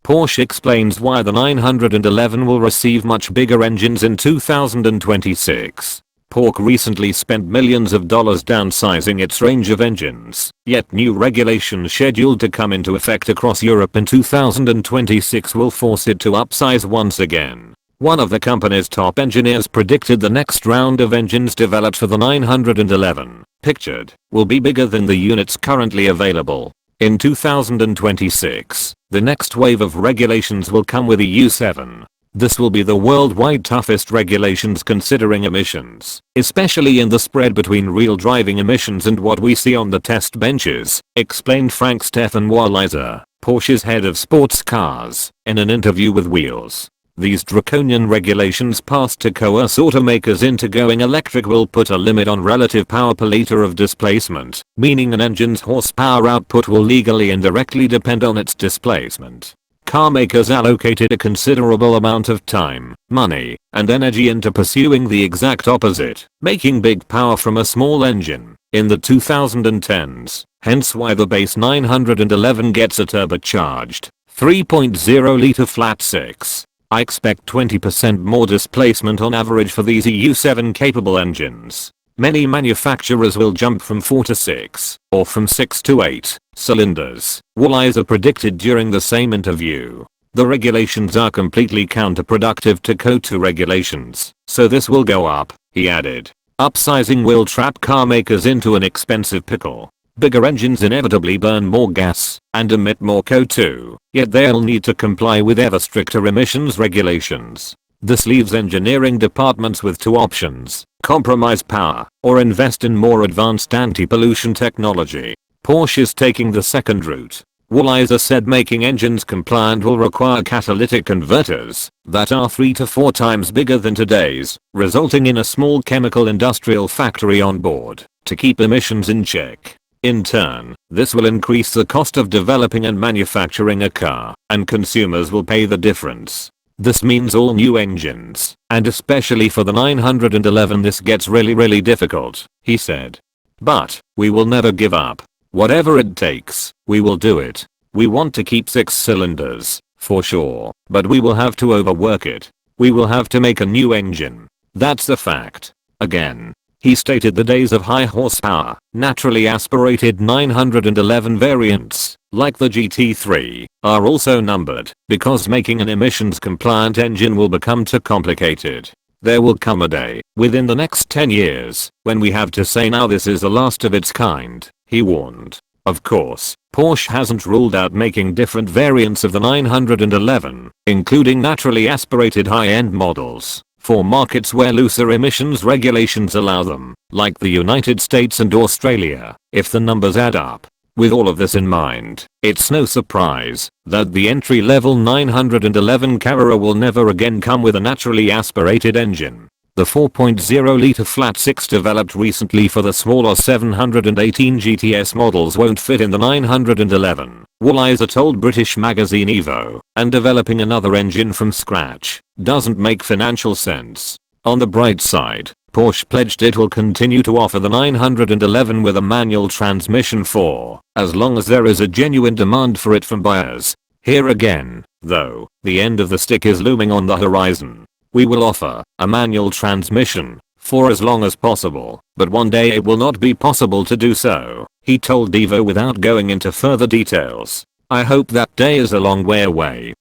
Porsche explains why the 911 will receive much bigger engines in 2026. Porsche recently spent millions of dollars downsizing its range of engines, yet new regulations scheduled to come into effect across Europe in 2026 will force it to upsize once again. One of the company's top engineers predicted the next round of engines developed for the 911, pictured, will be bigger than the units currently available. In 2026, the next wave of regulations will come with Euro 7. This will be the worldwide toughest regulations considering emissions, especially in the spread between real driving emissions and what we see on the test benches, explained Frank-Steffen Walliser, Porsche's head of sports cars, in an interview with Wheels. These draconian regulations passed to coerce automakers into going electric will put a limit on relative power per liter of displacement, meaning an engine's horsepower output will legally and directly depend on its displacement. Carmakers allocated a considerable amount of time, money, and energy into pursuing the exact opposite, making big power from a small engine, in the 2010s, hence why the base 911 gets a turbocharged, 3.0 liter flat 6. I expect 20% more displacement on average for these Euro 7 capable engines. Many manufacturers will jump from 4 to 6, or from 6 to 8, cylinders, Walliser predicted during the same interview. The regulations are completely counterproductive to CO2 regulations, so this will go up, he added. Upsizing will trap car makers into an expensive pickle. Bigger engines inevitably burn more gas and emit more CO2, yet they'll need to comply with ever stricter emissions regulations. This leaves engineering departments with two options: compromise power or invest in more advanced anti-pollution technology. Porsche is taking the second route. Walliser said making engines compliant will require catalytic converters that are 3 to 4 times bigger than today's, resulting in a small chemical industrial factory on board to keep emissions in check. In turn, this will increase the cost of developing and manufacturing a car, and consumers will pay the difference. This means all new engines, and especially for the 911 this gets really difficult, he said. But, we will never give up. Whatever it takes, we will do it. We want to keep 6 cylinders, for sure, but we will have to overwork it. We will have to make a new engine. That's a fact. Again. He stated the days of high horsepower, naturally aspirated 911 variants, like the GT3, are also numbered, because making an emissions compliant engine will become too complicated. There will come a day, within the next 10 years, when we have to say now this is the last of its kind, he warned. Of course, Porsche hasn't ruled out making different variants of the 911, including naturally aspirated high-end models, for markets where looser emissions regulations allow them, like the United States and Australia, if the numbers add up. With all of this in mind, it's no surprise that the entry-level 911 Carrera will never again come with a naturally aspirated engine. The 4.0-liter flat 6 developed recently for the smaller 718 GTS models won't fit in the 911, Walliser told British magazine Evo, and developing another engine from scratch doesn't make financial sense. On the bright side, Porsche pledged it will continue to offer the 911 with a manual transmission for as long as there is a genuine demand for it from buyers. Here again, though, the end of the stick is looming on the horizon. We will offer a manual transmission for as long as possible, but one day it will not be possible to do so, he told Evo without going into further details. I hope that day is a long way away.